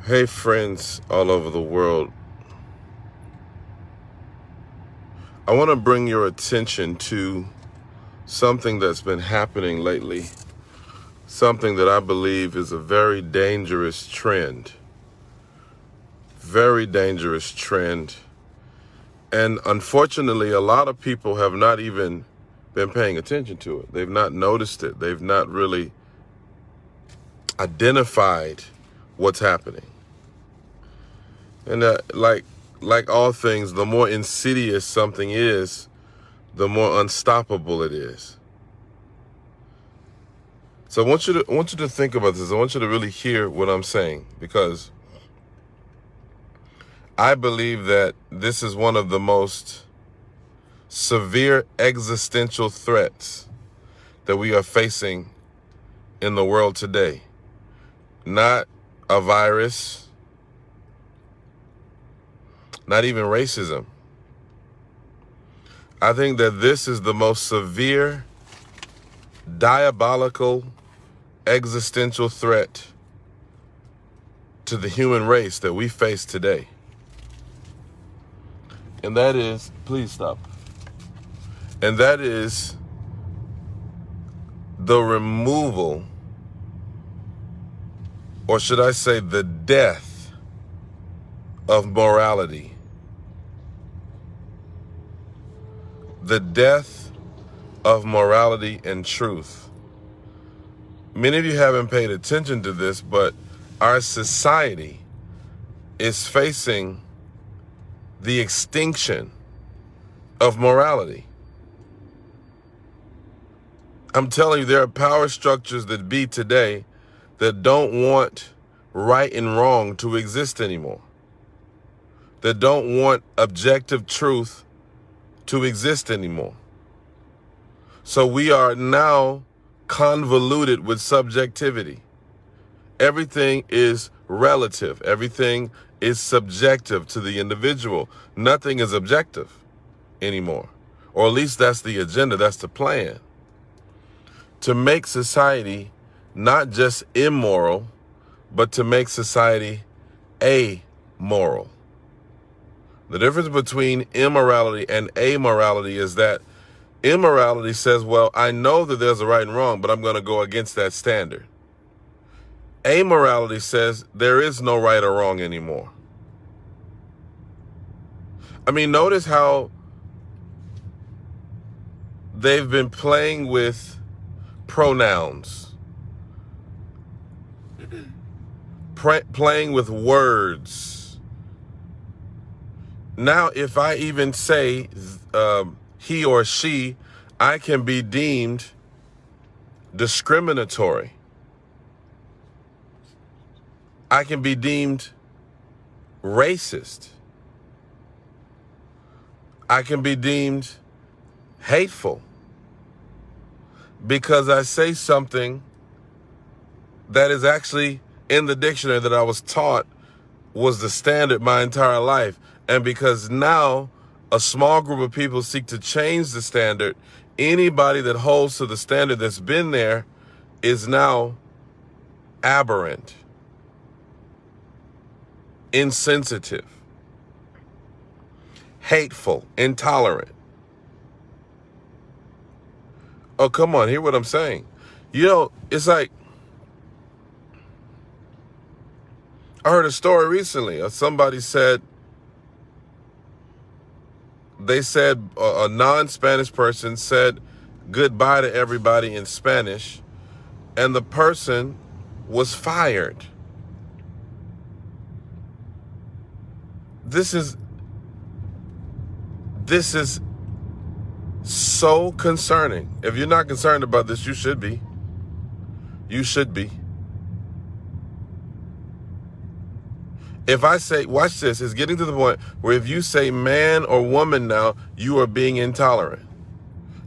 Hey, friends all over the world. I want to bring your attention to something that's been happening lately, something that I believe is a very dangerous trend. Very dangerous trend. And unfortunately, a lot of people have not even been paying attention to it. They've not noticed it. They've not really identified what's happening. And like all things, the more insidious something is, the more unstoppable it is. So I want you to think about this. I want you to really hear what I'm saying, because I believe that this is one of the most severe existential threats that we are facing in the world today. Not a virus, not even racism. I think that this is the most severe, diabolical, existential threat to the human race that we face today. And that is, please stop. And that is the removal, or should I say the death, of morality. The death of morality and truth. Many of you haven't paid attention to this, but our society is facing the extinction of morality. I'm telling you, there are power structures that be today that don't want right and wrong to exist anymore, that don't want objective truth to exist anymore. So we are now convoluted with subjectivity. Everything is relative. Everything is subjective to the individual. Nothing is objective anymore. Or at least that's the agenda, that's the plan. To make society not just immoral, but to make society amoral. The difference between immorality and amorality is that immorality says, well, I know that there's a right and wrong, but I'm going to go against that standard. Amorality says there is no right or wrong anymore. I mean, notice how they've been playing with pronouns, playing with words. Now, if I even say he or she, I can be deemed discriminatory. I can be deemed racist. I can be deemed hateful because I say something that is actually in the dictionary that I was taught was the standard my entire life. And because now a small group of people seek to change the standard, anybody that holds to the standard that's been there is now aberrant, insensitive, hateful, intolerant. Oh, come on, hear what I'm saying. You know, it's like, I heard a story recently. Somebody said, a non-Spanish person said goodbye to everybody in Spanish, and the person was fired. This is so concerning. If you're not concerned about this, you should be. You should be. If I say, watch this, it's getting to the point where if you say man or woman now, you are being intolerant.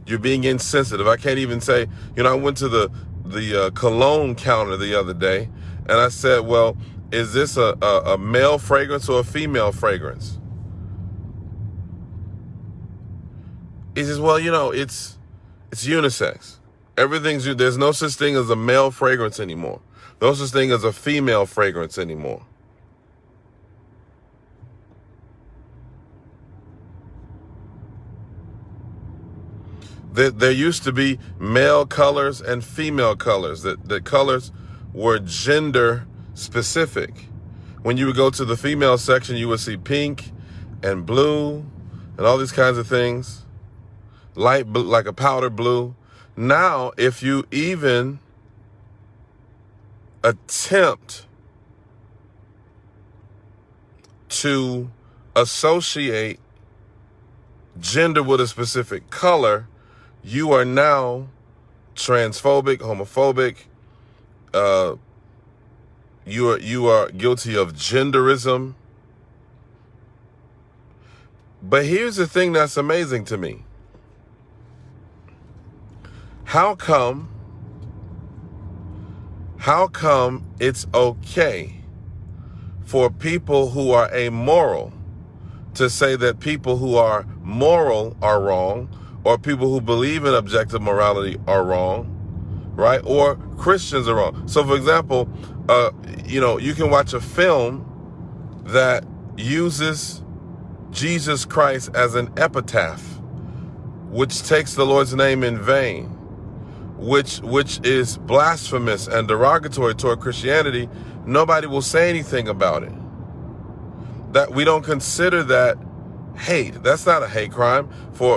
You're being insensitive. I can't even say, I went to the cologne counter the other day, and I said, well, is this a male fragrance or a female fragrance? He says, well, it's unisex. There's no such thing as a male fragrance anymore. No such thing as a female fragrance anymore. There used to be male colors and female colors. That colors were gender specific. When you would go to the female section, you would see pink and blue and all these kinds of things. Light blue, like a powder blue. Now, if you even attempt to associate gender with a specific color, you are now transphobic, homophobic. You are guilty of genderism. But here's the thing that's amazing to me. How come it's okay for people who are amoral to say that people who are moral are wrong, or people who believe in objective morality are wrong, right? Or Christians are wrong. So, for example, you can watch a film that uses Jesus Christ as an epitaph, which takes the Lord's name in vain, which is blasphemous and derogatory toward Christianity. Nobody will say anything about it. That we don't consider that hate. That's not a hate crime.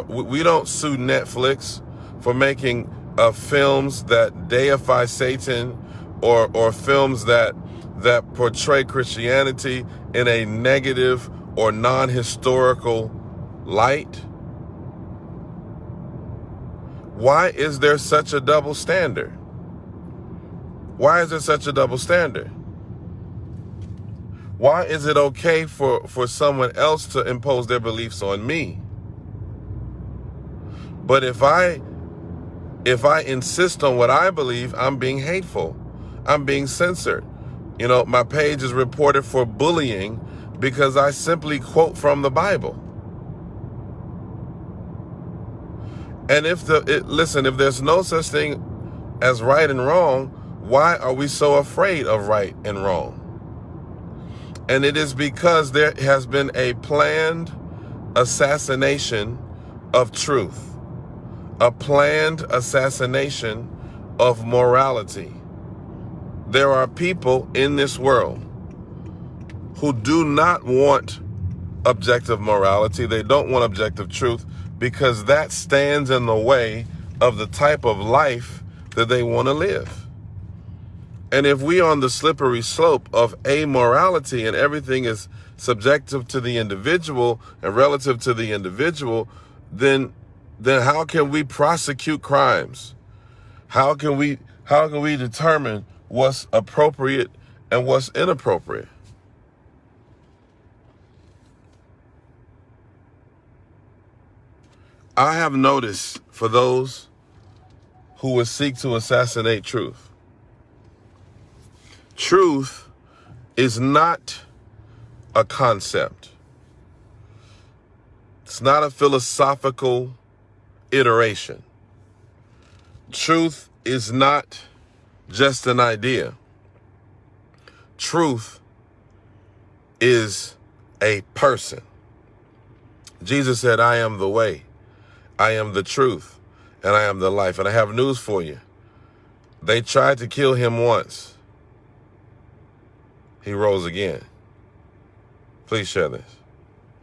We don't sue Netflix for making films that deify Satan, or films that portray Christianity in a negative or non-historical light. Why is there such a double standard? Why is there such a double standard? Why is it okay for someone else to impose their beliefs on me? But if I insist on what I believe, I'm being hateful. I'm being censored. My page is reported for bullying because I simply quote from the Bible. And if there's no such thing as right and wrong, why are we so afraid of right and wrong? And it is because there has been a planned assassination of truth, a planned assassination of morality. There are people in this world who do not want objective morality. They don't want objective truth because that stands in the way of the type of life that they want to live. And if we are on the slippery slope of amorality and everything is subjective to the individual and relative to the individual, then how can we prosecute crimes? How can we determine what's appropriate and what's inappropriate? I have noticed for those who would seek to assassinate truth, truth is not a concept. It's not a philosophical iteration. Truth is not just an idea. Truth is a person. Jesus said, I am the way, I am the truth, and I am the life. And I have news for you. They tried to kill him once. He rose again. Please share this.